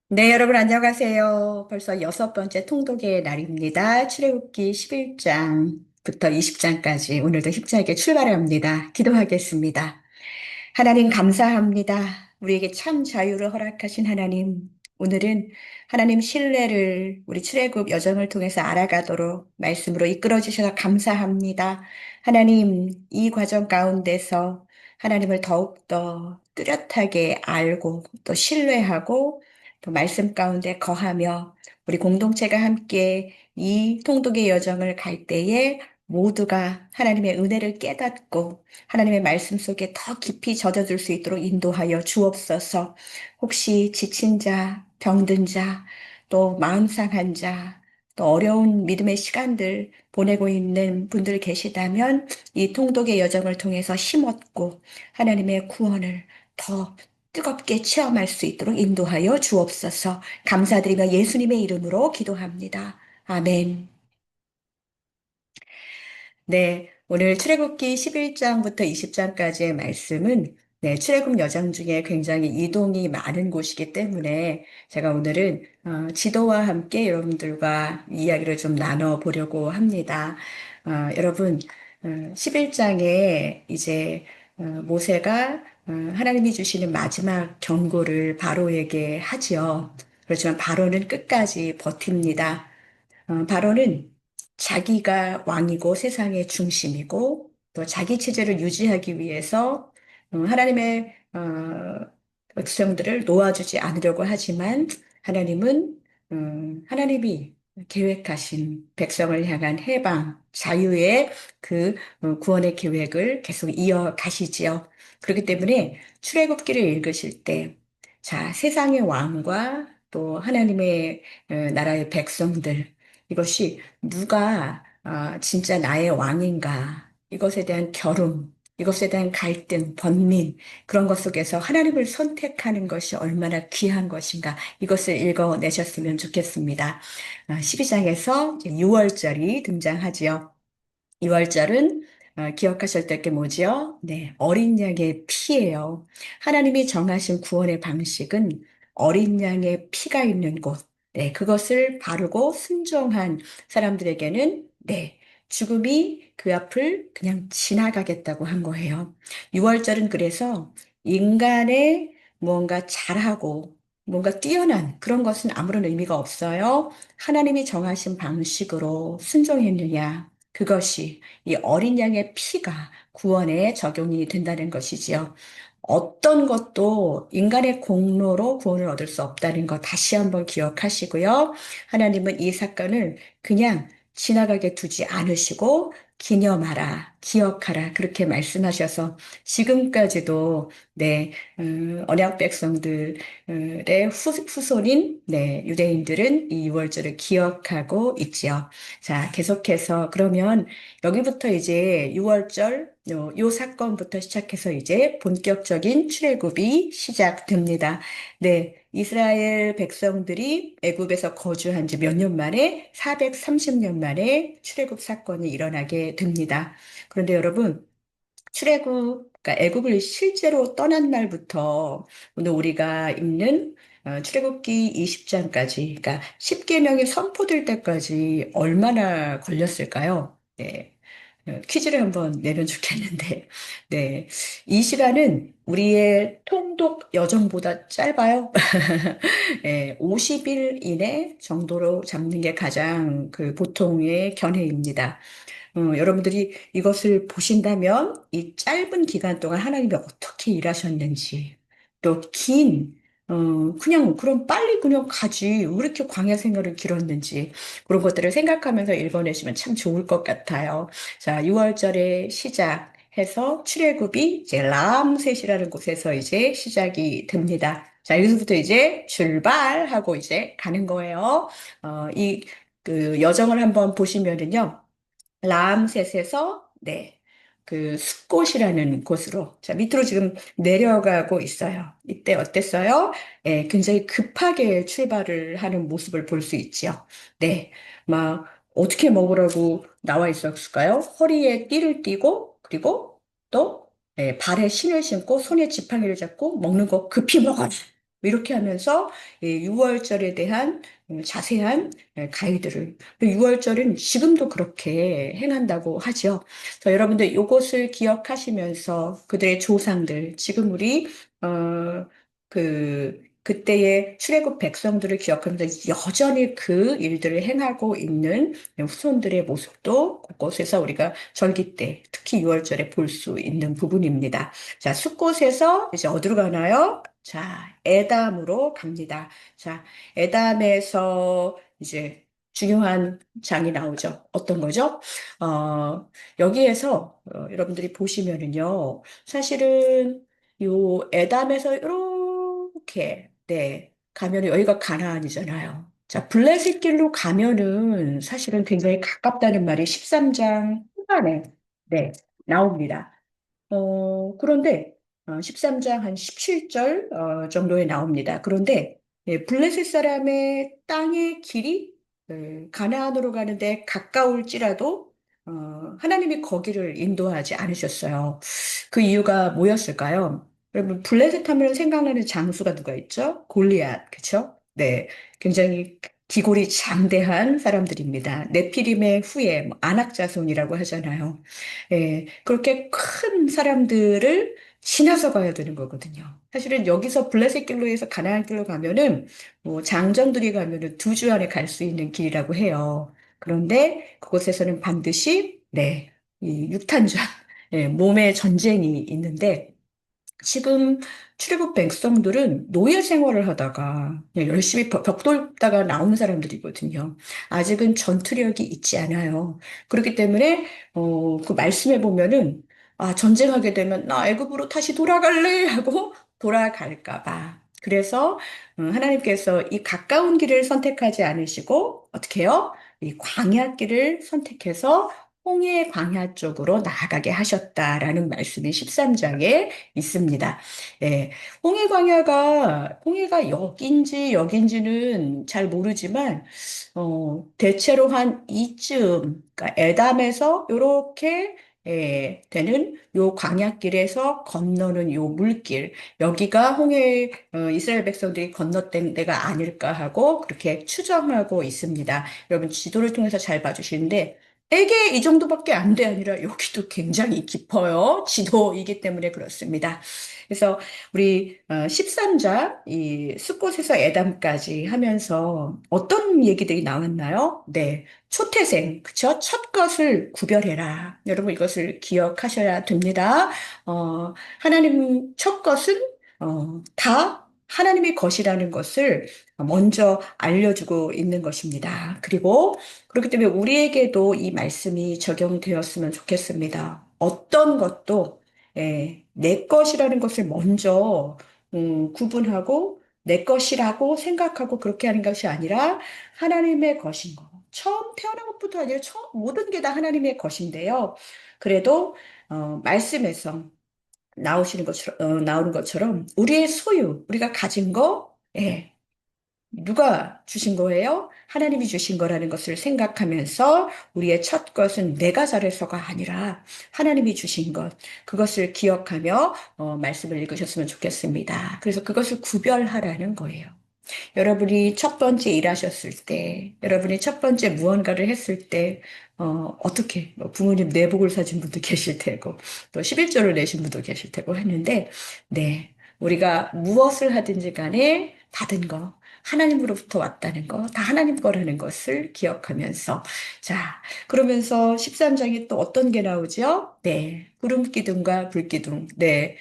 네, 여러분 안녕하세요. 벌써 여섯 번째 통독의 날입니다. 출애굽기 11장부터 20장까지 오늘도 힘차게 출발합니다. 기도하겠습니다. 하나님 감사합니다. 우리에게 참 자유를 허락하신 하나님. 오늘은 하나님 신뢰를 우리 출애굽 여정을 통해서 알아가도록 말씀으로 이끌어 주셔서 감사합니다. 하나님, 이 과정 가운데서 하나님을 더욱더 뚜렷하게 알고 또 신뢰하고 또 말씀 가운데 거하며 우리 공동체가 함께 이 통독의 여정을 갈 때에 모두가 하나님의 은혜를 깨닫고 하나님의 말씀 속에 더 깊이 젖어들 수 있도록 인도하여 주옵소서. 혹시 지친 자, 병든 자, 또 마음 상한 자, 또 어려운 믿음의 시간들 보내고 있는 분들 계시다면 이 통독의 여정을 통해서 힘없고 하나님의 구원을 더 뜨겁게 체험할 수 있도록 인도하여 주옵소서. 감사드리며 예수님의 이름으로 기도합니다. 아멘. 네, 오늘 출애굽기 11장부터 20장까지의 말씀은 출애굽 여정 중에 굉장히 이동이 많은 곳이기 때문에 제가 오늘은 지도와 함께 여러분들과 이야기를 좀 나눠보려고 합니다. 여러분, 11장에 이제 모세가 하나님이 주시는 마지막 경고를 바로에게 하지요. 그렇지만 바로는 끝까지 버팁니다. 바로는 자기가 왕이고 세상의 중심이고 또 자기 체제를 유지하기 위해서 하나님의 백성들을 놓아주지 않으려고 하지만 하나님은 하나님이 계획하신 백성을 향한 해방, 자유의 그 구원의 계획을 계속 이어가시지요. 그렇기 때문에 출애굽기를 읽으실 때, 자, 세상의 왕과 또 하나님의 나라의 백성들, 이것이 누가 진짜 나의 왕인가, 이것에 대한 결혼, 이것에 대한 갈등, 번민, 그런 것 속에서 하나님을 선택하는 것이 얼마나 귀한 것인가, 이것을 읽어내셨으면 좋겠습니다. 12장에서 6월절이 등장하지요. 2월절은 기억하실 때 게 뭐지요? 네, 어린 양의 피예요. 하나님이 정하신 구원의 방식은 어린 양의 피가 있는 곳, 네, 그것을 바르고 순종한 사람들에게는 네, 죽음이 그 앞을 그냥 지나가겠다고 한 거예요. 6월절은 그래서 인간의 무언가 잘하고 뭔가 뛰어난 그런 것은 아무런 의미가 없어요. 하나님이 정하신 방식으로 순종했느냐, 그것이 이 어린 양의 피가 구원에 적용이 된다는 것이지요. 어떤 것도 인간의 공로로 구원을 얻을 수 없다는 것 다시 한번 기억하시고요. 하나님은 이 사건을 그냥 지나가게 두지 않으시고 기념하라, 기억하라 그렇게 말씀하셔서 지금까지도 언약 백성들의 후손인 유대인들은 이 유월절을 기억하고 있지요. 자, 계속해서 그러면 여기부터 이제 6월절 요 사건부터 시작해서 이제 본격적인 출애굽이 시작됩니다. 네, 이스라엘 백성들이 애굽에서 거주한 지 몇 년 만에 430년 만에 출애굽 사건이 일어나게 됩니다. 그런데 여러분, 그러니까 애굽을 실제로 떠난 날부터 오늘 우리가 읽는 출애굽기 20장까지, 그러니까 10계명이 선포될 때까지 얼마나 걸렸을까요? 네. 퀴즈를 한번 내면 좋겠는데, 네. 이 시간은 우리의 통독 여정보다 짧아요. 네, 50일 이내 정도로 잡는 게 가장 그 보통의 견해입니다. 여러분들이 이것을 보신다면 이 짧은 기간 동안 하나님이 어떻게 일하셨는지, 또 그냥, 그럼 빨리 그냥 가지. 왜 이렇게 광야 생활을 길었는지, 그런 것들을 생각하면서 읽어내시면 참 좋을 것 같아요. 자, 6월절에 시작해서 출애굽이 이제 람셋이라는 곳에서 이제 시작이 됩니다. 자, 여기서부터 이제 출발하고 이제 가는 거예요. 그 여정을 한번 보시면은요. 라암셋에서 그 숫곳이라는 곳으로 자 밑으로 지금 내려가고 있어요. 이때 어땠어요? 굉장히 급하게 출발을 하는 모습을 볼 수 있죠. 네, 막 어떻게 먹으라고 나와 있었을까요? 허리에 띠를 띠고 그리고 또 발에 신을 신고 손에 지팡이를 잡고 먹는 거 급히 먹어라. 이렇게 하면서 6월절에 대한 자세한 가이드를 6월절은 지금도 그렇게 행한다고 하죠. 그래서 여러분들 이것을 기억하시면서 그들의 조상들 지금 우리 그때의 출애굽 백성들을 기억하면서 여전히 그 일들을 행하고 있는 후손들의 모습도 곳곳에서 우리가 절기 때, 특히 6월절에 볼 수 있는 부분입니다. 자, 숫곳에서 이제 어디로 가나요? 자, 에담으로 갑니다. 자, 에담에서 이제 중요한 장이 나오죠. 어떤 거죠? 여기에서 여러분들이 보시면은요, 사실은 요 에담에서 이렇게 네 가면은 여기가 가나안이잖아요. 자, 블레셋 길로 가면은 사실은 굉장히 가깝다는 말이 13장 후반에 네 나옵니다. 그런데 13장 한 17절 정도에 나옵니다. 그런데 블레셋 사람의 땅의 길이 가나안으로 가는데 가까울지라도 하나님이 거기를 인도하지 않으셨어요. 그 이유가 뭐였을까요? 여러분 블레셋 하면 생각나는 장수가 누가 있죠? 골리앗, 그렇죠? 네, 굉장히 기골이 장대한 사람들입니다. 네피림의 후예, 뭐 아낙 자손이라고 하잖아요. 그렇게 큰 사람들을 지나서 가야 되는 거거든요. 사실은 여기서 블레셋 길로 해서 가나안 길로 가면은 뭐 장정들이 가면은 2주 안에 갈 수 있는 길이라고 해요. 그런데 그곳에서는 반드시 이 육탄전, 몸의 전쟁이 있는데 지금 출애굽 백성들은 노예 생활을 하다가 그냥 열심히 벽 돌다가 나오는 사람들이거든요. 아직은 전투력이 있지 않아요. 그렇기 때문에 그 말씀해 보면은 전쟁하게 되면 나 애굽으로 다시 돌아갈래 하고 돌아갈까 봐. 그래서 하나님께서 이 가까운 길을 선택하지 않으시고 어떻게 해요? 이 광야길을 선택해서 홍해 광야 쪽으로 나아가게 하셨다라는 말씀이 13장에 있습니다. 예, 홍해가 여긴지는 잘 모르지만, 대체로 한 이쯤, 그러니까 에담에서 요렇게, 되는 요 광야길에서 건너는 요 물길, 여기가 이스라엘 백성들이 건넜던 데가 아닐까 하고 그렇게 추정하고 있습니다. 여러분 지도를 통해서 잘 봐주시는데, 에게 이 정도밖에 안 돼 아니라 여기도 굉장히 깊어요. 지도이기 때문에 그렇습니다. 그래서 우리 13장 이 숫곳에서 에담까지 하면서 어떤 얘기들이 나왔나요? 네. 초태생, 그쵸? 첫 것을 구별해라. 여러분 이것을 기억하셔야 됩니다. 하나님 첫 것은 다 하나님의 것이라는 것을 먼저 알려주고 있는 것입니다. 그리고 그렇기 때문에 우리에게도 이 말씀이 적용되었으면 좋겠습니다. 어떤 것도 내 것이라는 것을 먼저 구분하고 내 것이라고 생각하고 그렇게 하는 것이 아니라 하나님의 것인 거. 처음 태어난 것부터 아니라 모든 게 다 하나님의 것인데요. 그래도 말씀에서 나오는 것처럼 우리의 소유, 우리가 가진 거, 누가 주신 거예요? 하나님이 주신 거라는 것을 생각하면서 우리의 첫 것은 내가 잘해서가 아니라 하나님이 주신 것, 그것을 기억하며 말씀을 읽으셨으면 좋겠습니다. 그래서 그것을 구별하라는 거예요. 여러분이 첫 번째 일하셨을 때, 여러분이 첫 번째 무언가를 했을 때, 어떻게, 뭐 부모님 내복을 사준 분도 계실 테고, 또 11조를 내신 분도 계실 테고 했는데, 네. 우리가 무엇을 하든지 간에 받은 거, 하나님으로부터 왔다는 거, 다 하나님 거라는 것을 기억하면서, 자, 그러면서 13장에 또 어떤 게 나오죠? 네. 구름 기둥과 불 기둥. 네.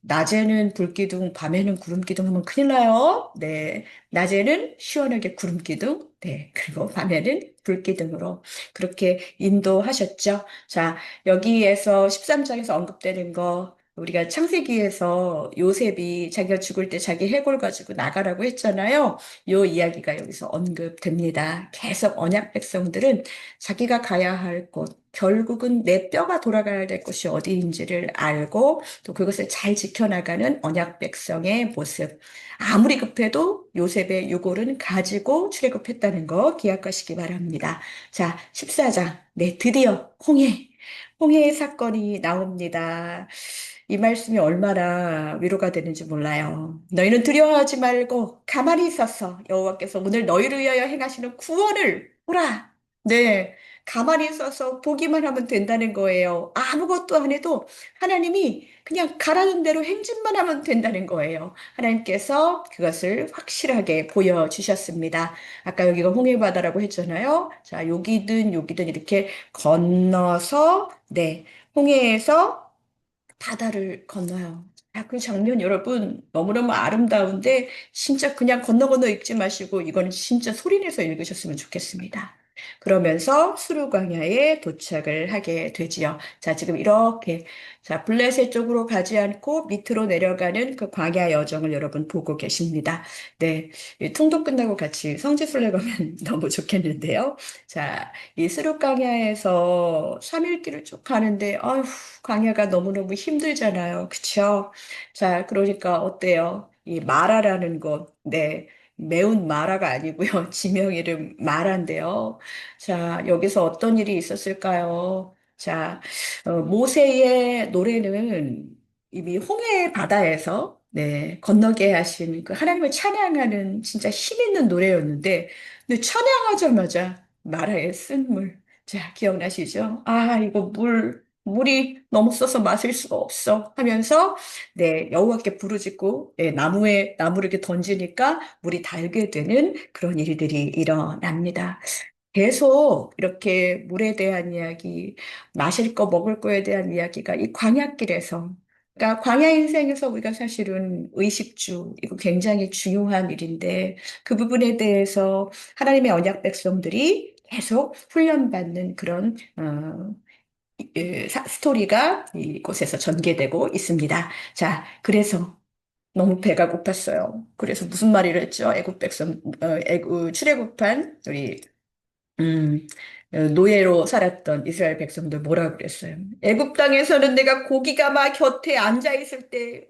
낮에는 불기둥, 밤에는 구름기둥 하면 큰일 나요. 네. 낮에는 시원하게 구름기둥, 네. 그리고 밤에는 불기둥으로 그렇게 인도하셨죠. 자, 여기에서 13장에서 언급되는 거, 우리가 창세기에서 요셉이 자기가 죽을 때 자기 해골 가지고 나가라고 했잖아요. 요 이야기가 여기서 언급됩니다. 계속 언약 백성들은 자기가 가야 할 곳, 결국은 내 뼈가 돌아가야 될 곳이 어디인지를 알고 또 그것을 잘 지켜나가는 언약 백성의 모습. 아무리 급해도 요셉의 요gol은 가지고 출애굽했다는 거 기억하시기 바랍니다. 자, 14장. 네, 드디어 홍해의 사건이 나옵니다. 이 말씀이 얼마나 위로가 되는지 몰라요. 너희는 두려워하지 말고 가만히 있어서 여호와께서 오늘 너희를 위하여 행하시는 구원을 보라. 네, 가만히 있어서 보기만 하면 된다는 거예요. 아무것도 안 해도 하나님이 그냥 가라는 대로 행진만 하면 된다는 거예요. 하나님께서 그것을 확실하게 보여주셨습니다. 아까 여기가 홍해바다라고 했잖아요. 자, 여기든 이렇게 건너서, 네, 홍해에서 바다를 건너요. 아, 그 장면 여러분 너무너무 아름다운데 진짜 그냥 건너 읽지 마시고 이거는 진짜 소리내서 읽으셨으면 좋겠습니다. 그러면서 수르 광야에 도착을 하게 되지요. 자, 지금 이렇게 자, 블레셋 쪽으로 가지 않고 밑으로 내려가는 그 광야 여정을 여러분 보고 계십니다. 네, 이 통독 끝나고 같이 성지순례 가면 너무 좋겠는데요. 자, 이 스룹 광야에서 3일 길을 쭉 가는데 아휴 광야가 너무너무 힘들잖아요. 그쵸? 자, 그러니까 어때요? 이 마라라는 것, 네. 매운 마라가 아니고요. 지명 이름 마라인데요. 자, 여기서 어떤 일이 있었을까요? 자, 모세의 노래는 이미 홍해 바다에서 네, 건너게 하신 그 하나님을 찬양하는 진짜 힘 있는 노래였는데, 근데 찬양하자마자 마라의 쓴물. 자, 기억나시죠? 아, 이거 물이 너무 써서 마실 수가 없어 하면서, 네, 여호와께 부르짖고, 네, 나무를 이렇게 던지니까 물이 달게 되는 그런 일들이 일어납니다. 계속 이렇게 물에 대한 이야기, 마실 거, 먹을 거에 대한 이야기가 이 광야길에서, 그러니까 광야 인생에서 우리가 사실은 의식주, 이거 굉장히 중요한 일인데 그 부분에 대해서 하나님의 언약 백성들이 계속 훈련받는 그런, 스토리가 이곳에서 전개되고 있습니다. 자, 그래서 너무 배가 고팠어요. 그래서 무슨 말이를 했죠? 애국 백성, 출애굽한 우리 음, 노예로 살았던 이스라엘 백성들 뭐라 그랬어요? 애굽 땅에서는 내가 고기가 막 곁에 앉아 있을 때,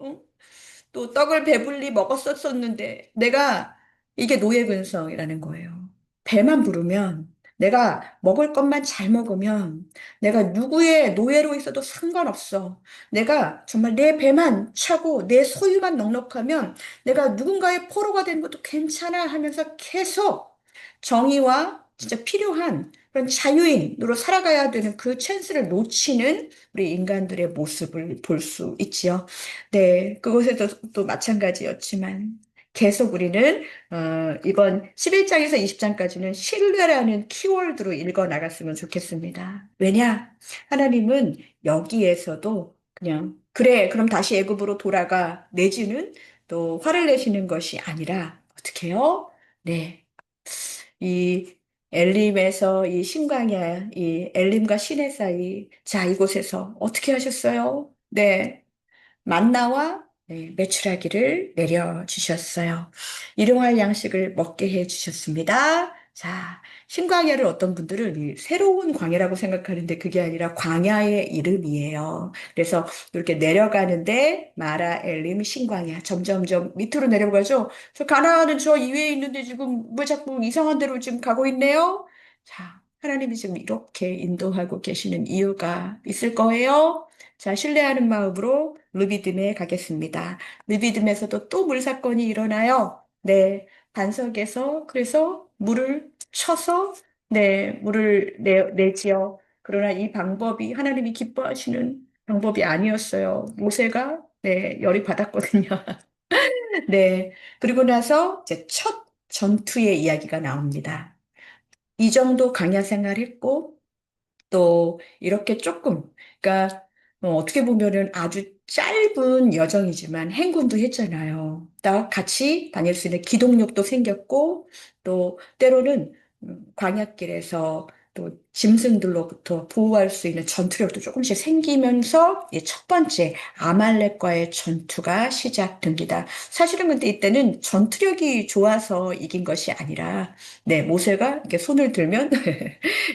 또 떡을 배불리 먹었었었는데 내가 이게 노예 근성이라는 거예요. 배만 부르면 내가 먹을 것만 잘 먹으면 내가 누구의 노예로 있어도 상관없어. 내가 정말 내 배만 차고 내 소유만 넉넉하면 내가 누군가의 포로가 되는 것도 괜찮아 하면서 계속 정의와 진짜 필요한 그런 자유인으로 살아가야 되는 그 찬스를 놓치는 우리 인간들의 모습을 볼 수 있지요. 네, 그곳에도 또 마찬가지였지만 계속 우리는 이번 11장에서 20장까지는 신뢰라는 키워드로 읽어 나갔으면 좋겠습니다. 왜냐? 하나님은 여기에서도 그냥 그래, 그럼 다시 애굽으로 돌아가 내지는 또 화를 내시는 것이 아니라 어떻게 해요? 네. 이 엘림에서 이 신광야, 이 엘림과 시내 사이, 자, 이곳에서 어떻게 하셨어요? 네. 만나와 네, 메추라기를 내려주셨어요. 일용할 양식을 먹게 해주셨습니다. 자, 신광야를 어떤 분들은 이 새로운 광야라고 생각하는데 그게 아니라 광야의 이름이에요. 그래서 이렇게 내려가는데 마라, 엘림, 신광야 점점점 밑으로 내려가죠. 저 가나안은 저 이외에 있는데 지금 왜 자꾸 이상한 데로 지금 가고 있네요. 자, 하나님이 지금 이렇게 인도하고 계시는 이유가 있을 거예요. 자, 신뢰하는 마음으로 루비딤에 가겠습니다. 루비딤에서도 또 물사건이 일어나요. 네, 반석에서 그래서 물을 쳐서 네, 내지요. 그러나 이 방법이 하나님이 기뻐하시는 방법이 아니었어요. 모세가 네, 열이 받았거든요. 네, 그리고 나서 이제 첫 전투의 이야기가 나옵니다. 이 정도 강야 생활했고 또 이렇게 조금, 그러니까 어떻게 보면은 아주 짧은 여정이지만 행군도 했잖아요. 딱 같이 다닐 수 있는 기동력도 생겼고 또 때로는 광야길에서 또 짐승들로부터 보호할 수 있는 전투력도 조금씩 생기면서 이첫 번째 아말렉과의 전투가 시작됩니다. 사실은 근데 이때는 전투력이 좋아서 이긴 것이 아니라 네, 모세가 이렇게 손을 들면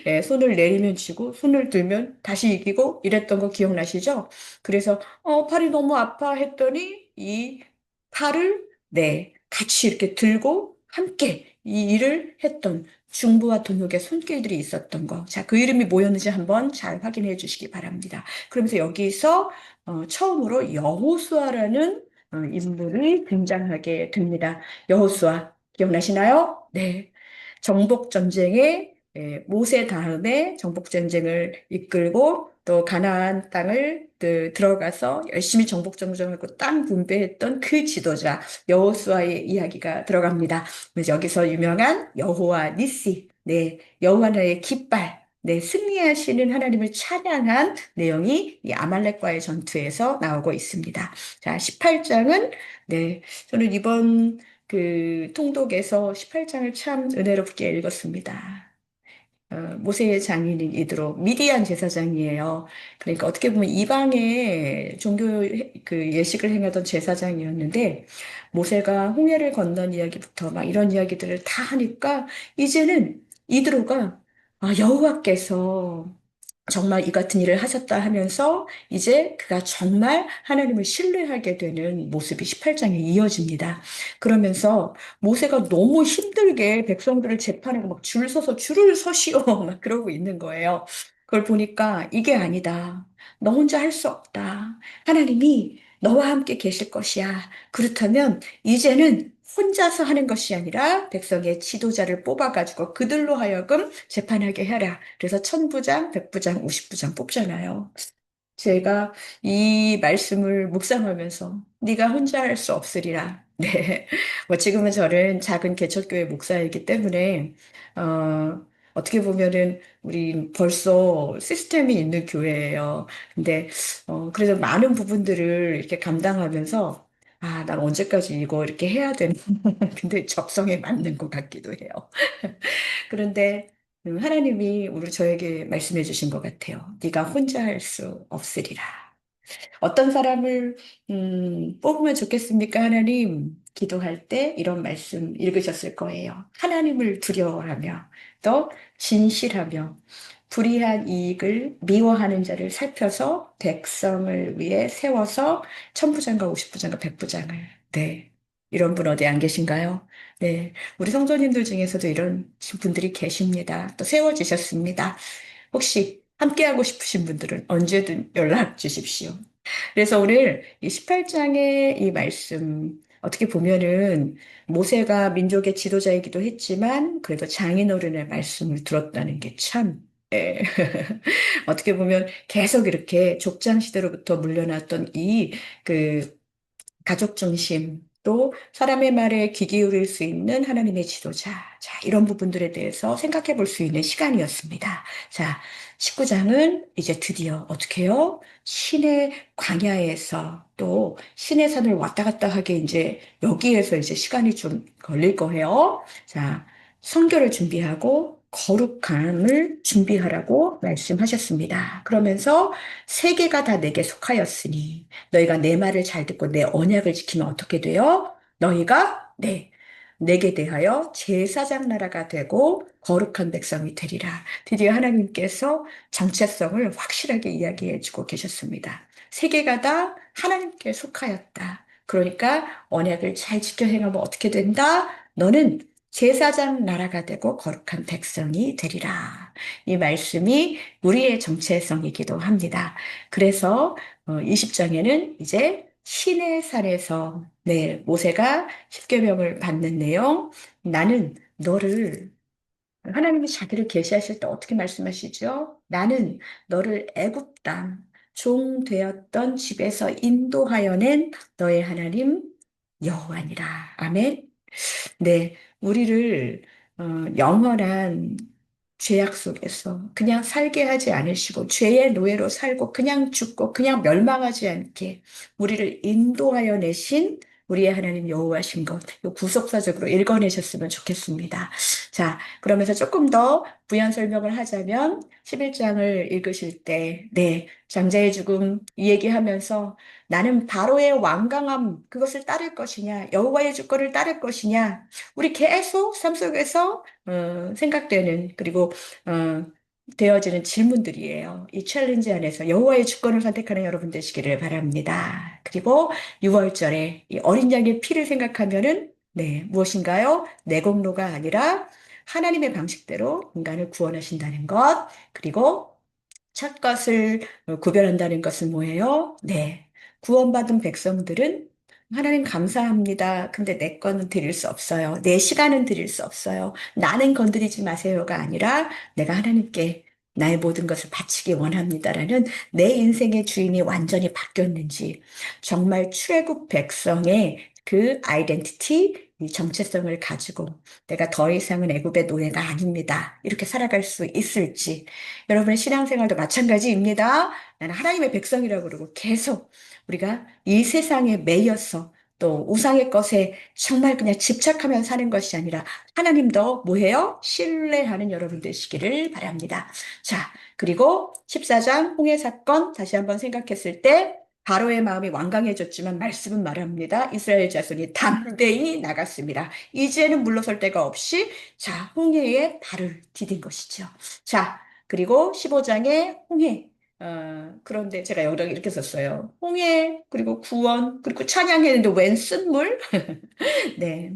예, 손을 내리면 지고 손을 들면 다시 이기고 이랬던 거 기억나시죠? 그래서 팔이 너무 아파 했더니 이 팔을 네, 같이 이렇게 들고 함께 이 일을 했던 중부와 동역의 손길들이 있었던 거. 자, 그 이름이 뭐였는지 한번 잘 확인해 주시기 바랍니다. 그러면서 여기서 처음으로 여호수아라는 인물이 등장하게 됩니다. 여호수아 기억나시나요? 네. 정복 전쟁에 모세 다음에 정복 전쟁을 이끌고 또 가나안 땅을 들어가서 열심히 정복 전쟁하고 땅 분배했던 그 지도자 여호수아의 이야기가 들어갑니다. 그래서 여기서 유명한 여호와 니시, 네, 여호와의 깃발, 네, 승리하시는 하나님을 찬양한 내용이 이 아말렉과의 전투에서 나오고 있습니다. 자, 18장은 네, 저는 이번 그 통독에서 18장을 참 은혜롭게 읽었습니다. 모세의 장인인 이드로 미디안 제사장이에요. 그러니까 어떻게 보면 이방의 종교 그 예식을 행하던 제사장이었는데 모세가 홍해를 건넌 이야기부터 막 이런 이야기들을 다 하니까 이제는 이드로가 여호와께서 정말 이 같은 일을 하셨다 하면서 이제 그가 정말 하나님을 신뢰하게 되는 모습이 18장에 이어집니다. 그러면서 모세가 너무 힘들게 백성들을 재판하고 막 줄 서서 줄을 서시오 막 그러고 있는 거예요. 그걸 보니까 이게 아니다. 너 혼자 할 수 없다. 하나님이 너와 함께 계실 것이야. 그렇다면 이제는 혼자서 하는 것이 아니라 백성의 지도자를 뽑아가지고 그들로 하여금 재판하게 해라. 그래서 천부장, 백부장, 오십부장 뽑잖아요. 제가 이 말씀을 묵상하면서 네가 혼자 할 수 없으리라. 네. 뭐 지금은 저는 작은 개척교회 목사이기 때문에 어떻게 보면은 우리 벌써 시스템이 있는 교회예요. 근데 그래서 많은 부분들을 이렇게 감당하면서 난 언제까지 이거 이렇게 해야 되나. 근데 적성에 맞는 것 같기도 해요. 그런데 하나님이 우리 저에게 말씀해 주신 것 같아요. 네가 혼자 할 수 없으리라. 어떤 사람을 뽑으면 좋겠습니까, 하나님? 기도할 때 이런 말씀 읽으셨을 거예요. 하나님을 두려워하며 또 진실하며 불의한 이익을 미워하는 자를 살펴서 백성을 위해 세워서 천부장과 오십부장과 백부장을 네. 이런 분 어디 안 계신가요? 네. 우리 성도님들 중에서도 이런 분들이 계십니다. 또 세워지셨습니다. 혹시 함께하고 싶으신 분들은 언제든 연락 주십시오. 그래서 오늘 이 18장의 이 말씀, 어떻게 보면은 모세가 민족의 지도자이기도 했지만 그래도 장인어른의 말씀을 들었다는 게 참, 예. 어떻게 보면 계속 이렇게 족장 시대로부터 물려났던 그 가족 중심, 또 사람의 말에 귀 기울일 수 있는 하나님의 지도자. 자, 이런 부분들에 대해서 생각해 볼 수 있는 시간이었습니다. 자, 19장은 이제 드디어 어떻게 해요? 신의 광야에서 또 신의 산을 왔다 갔다 하게 이제 여기에서 이제 시간이 좀 걸릴 거예요. 자, 성결을 준비하고 거룩함을 준비하라고 말씀하셨습니다. 그러면서 세계가 다 내게 속하였으니 너희가 내 말을 잘 듣고 내 언약을 지키면 어떻게 돼요? 너희가 내게 대하여 제사장 나라가 되고 거룩한 백성이 되리라. 드디어 하나님께서 정체성을 확실하게 이야기해 주고 계셨습니다. 세계가 다 하나님께 속하였다. 그러니까 언약을 잘 지켜 행하면 어떻게 된다? 너는 제사장 나라가 되고 거룩한 백성이 되리라. 이 말씀이 우리의 정체성이기도 합니다. 그래서 20장에는 이제 신의 산에서 모세가 십계명을 받는 내용, 나는 너를 하나님이 자기를 계시하실 때 어떻게 말씀하시죠? 나는 너를 애굽 땅 종 되었던 집에서 인도하여 낸 너의 하나님 여호와니라. 아멘. 네, 우리를 영원한 죄악 속에서 그냥 살게 하지 않으시고 죄의 노예로 살고 그냥 죽고 그냥 멸망하지 않게 우리를 인도하여 내신 우리의 하나님 여호와신 것, 이 구속사적으로 읽어내셨으면 좋겠습니다. 자, 그러면서 조금 더 부연 설명을 하자면 11장을 읽으실 때, 장자의 죽음 이 얘기하면서 나는 바로의 완강함 그것을 따를 것이냐, 여호와의 주권을 따를 것이냐, 우리 계속 삶 속에서 생각되는 그리고 어, 되어지는 질문들이에요. 이 챌린지 안에서 여호와의 주권을 선택하는 여러분 되시기를 바랍니다. 그리고 6월절에 이 어린 양의 피를 생각하면은 네, 무엇인가요? 내 공로가 아니라 하나님의 방식대로 인간을 구원하신다는 것, 그리고 첫 것을 구별한다는 것은 뭐예요? 네. 구원받은 백성들은 하나님 감사합니다. 근데 내 거는 드릴 수 없어요. 내 시간은 드릴 수 없어요. 나는 건드리지 마세요가 아니라 내가 하나님께 나의 모든 것을 바치기 원합니다라는 내 인생의 주인이 완전히 바뀌었는지 정말 출애굽 백성의 그 아이덴티티, 이 정체성을 가지고 내가 더 이상은 애굽의 노예가 아닙니다. 이렇게 살아갈 수 있을지 여러분의 신앙생활도 마찬가지입니다. 나는 하나님의 백성이라고 그러고 계속 우리가 이 세상에 매여서 또 우상의 것에 정말 그냥 집착하며 사는 것이 아니라 하나님도 뭐해요? 신뢰하는 여러분 되시기를 바랍니다. 자, 그리고 14장 홍해 사건 다시 한번 생각했을 때 바로의 마음이 완강해졌지만 말씀은 말합니다. 이스라엘 자손이 담대히 나갔습니다. 이제는 물러설 데가 없이 자, 홍해에 발을 디딘 것이죠. 자, 그리고 15장에 홍해. 그런데 제가 여기다 이렇게 썼어요. 홍해, 그리고 구원, 그리고 찬양했는데 웬 쓴물? 네.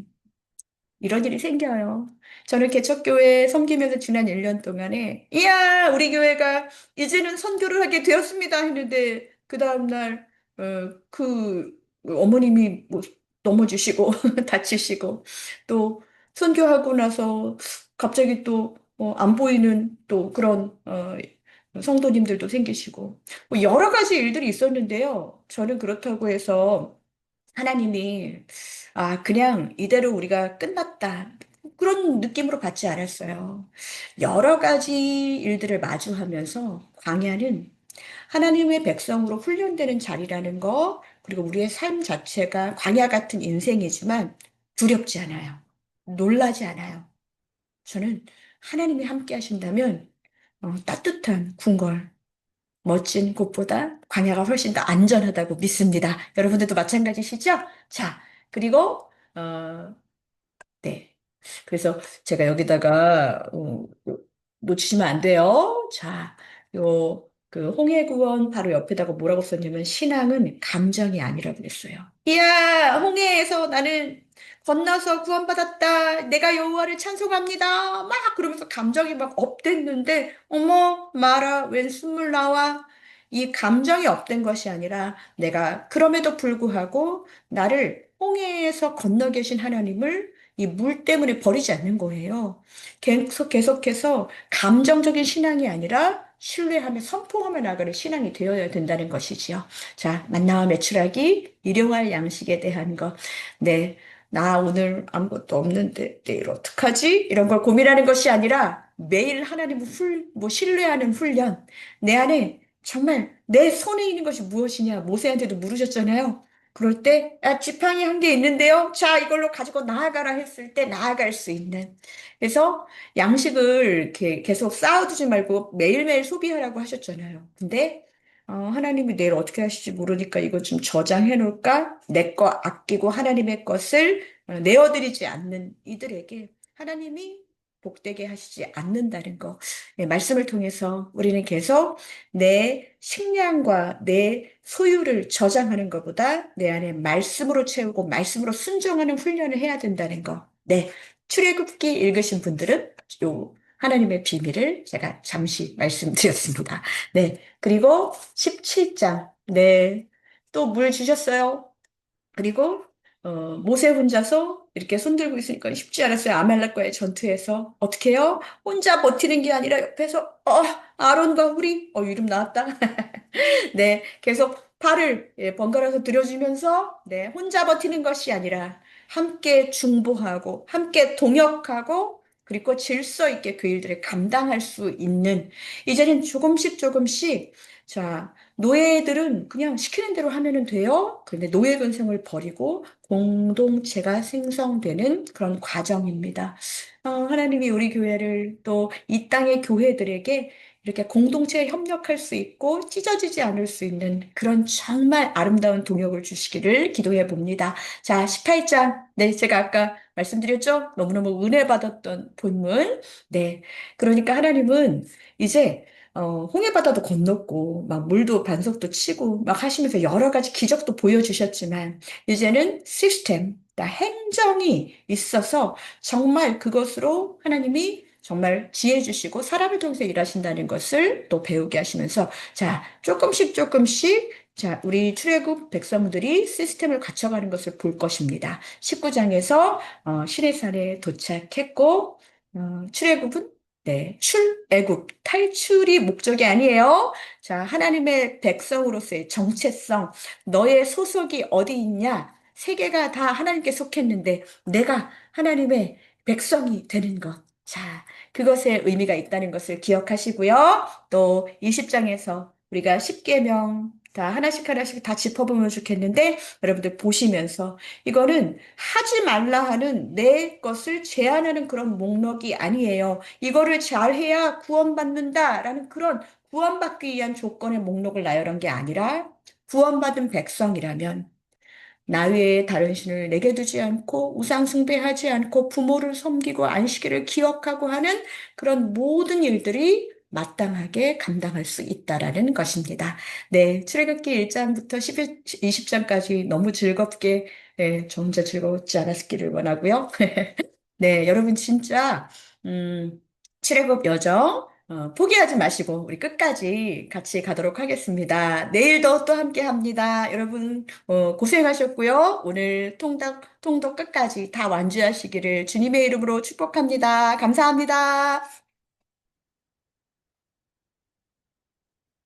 이런 일이 생겨요. 저는 개척교회 섬기면서 지난 1년 동안에, 이야, 우리 교회가 이제는 선교를 하게 되었습니다 했는데, 그 다음날, 그 어머님이 뭐 넘어지시고, 다치시고, 또 선교하고 나서 갑자기 또, 안 보이는 또 그런, 성도님들도 생기시고, 뭐 여러 가지 일들이 있었는데요. 저는 그렇다고 해서 하나님이 그냥 이대로 우리가 끝났다. 그런 느낌으로 받지 않았어요. 여러 가지 일들을 마주하면서 광야는 하나님의 백성으로 훈련되는 자리라는 거, 그리고 우리의 삶 자체가 광야 같은 인생이지만 두렵지 않아요. 놀라지 않아요. 저는 하나님이 함께 하신다면 따뜻한 궁궐, 멋진 곳보다 광야가 훨씬 더 안전하다고 믿습니다. 여러분들도 마찬가지시죠? 자, 그리고 네. 그래서 제가 여기다가 놓치시면 안 돼요. 자, 요 그 홍해구원 바로 옆에다가 뭐라고 썼냐면 신앙은 감정이 아니라고 그랬어요. 이야, 홍해에서 나는 건너서 구원받았다. 내가 여호와를 찬송합니다. 막 그러면서 감정이 막 업됐는데 어머 마라 웬 숨을 나와. 이 감정이 업된 것이 아니라 내가 그럼에도 불구하고 나를 홍해에서 건너 계신 하나님을 이 물 때문에 버리지 않는 거예요. 계속해서 감정적인 신앙이 아니라 신뢰하며 선포하며 나가는 신앙이 되어야 된다는 것이지요. 자, 만나와 매출하기, 일용할 양식에 대한 것. 네, 나 오늘 아무것도 없는데 내일 어떡하지? 이런 걸 고민하는 것이 아니라 매일 하나님을 뭐 신뢰하는 훈련. 내 안에 정말 내 손에 있는 것이 무엇이냐? 모세한테도 물으셨잖아요. 그럴 때, 지팡이 한 개 있는데요. 자, 이걸로 가지고 나아가라 했을 때 나아갈 수 있는. 그래서 양식을 이렇게 계속 쌓아두지 말고 매일매일 소비하라고 하셨잖아요. 근데, 하나님이 내일 어떻게 하실지 모르니까 이거 좀 저장해 놓을까? 내 거 아끼고 하나님의 것을 내어드리지 않는 이들에게 하나님이 복되게 하시지 않는다는 거. 네, 말씀을 통해서 우리는 계속 내 식량과 내 소유를 저장하는 것보다 내 안에 말씀으로 채우고 말씀으로 순종하는 훈련을 해야 된다는 거. 네. 출애굽기 읽으신 분들은 요 하나님의 비밀을 제가 잠시 말씀드렸습니다. 네. 그리고 17장. 네. 또 물 주셨어요. 그리고 모세 혼자서 이렇게 손들고 있으니까 쉽지 않았어요. 아말렉과의 전투에서 어떻게 해요? 혼자 버티는 게 아니라 옆에서 아론과 후리 이름 나왔다. 네, 계속 팔을 번갈아서 들여주면서 네, 혼자 버티는 것이 아니라 함께 중보하고 함께 동역하고 그리고 질서 있게 그 일들을 감당할 수 있는 이제는 조금씩 자, 노예들은 그냥 시키는 대로 하면은 돼요. 그런데 노예 근성을 버리고 공동체가 생성되는 그런 과정입니다. 하나님이 우리 교회를 또 이 땅의 교회들에게 이렇게 공동체에 협력할 수 있고 찢어지지 않을 수 있는 그런 정말 아름다운 동역을 주시기를 기도해 봅니다. 자, 18장. 네, 제가 아까 말씀드렸죠? 너무너무 은혜 받았던 본문. 네. 그러니까 하나님은 이제 홍해바다도 건넜고, 막 물도 반석도 치고, 막 하시면서 여러 가지 기적도 보여주셨지만, 이제는 시스템, 다 행정이 있어서 정말 그것으로 하나님이 정말 지혜 주시고 사람을 통해서 일하신다는 것을 또 배우게 하시면서 자, 조금씩 조금씩 자, 우리 출애굽 백성들이 시스템을 갖춰가는 것을 볼 것입니다. 19장에서 시내산에 도착했고 출애굽은 네, 출애굽, 탈출이 목적이 아니에요. 자, 하나님의 백성으로서의 정체성, 너의 소속이 어디 있냐? 세계가 다 하나님께 속했는데 내가 하나님의 백성이 되는 것. 자, 그것에 의미가 있다는 것을 기억하시고요. 또 20장에서 우리가 10계명 다 하나씩 하나씩 다 짚어보면 좋겠는데 여러분들 보시면서 이거는 하지 말라 하는 내 것을 제한하는 그런 목록이 아니에요. 이거를 잘해야 구원받는다라는 그런 구원받기 위한 조건의 목록을 나열한 게 아니라 구원받은 백성이라면 나 외에 다른 신을 내게 두지 않고 우상 숭배하지 않고 부모를 섬기고 안식일을 기억하고 하는 그런 모든 일들이 마땅하게 감당할 수 있다라는 것입니다. 네, 출애굽기 1장부터 20장까지 너무 즐겁게 저 혼자 즐거웠지 않았기를 원하고요. 네, 여러분 진짜 출애굽 여정 포기하지 마시고 우리 끝까지 같이 가도록 하겠습니다. 내일도 또 함께 합니다. 여러분 고생하셨고요. 오늘 통독 끝까지 다 완주하시기를 주님의 이름으로 축복합니다. 감사합니다.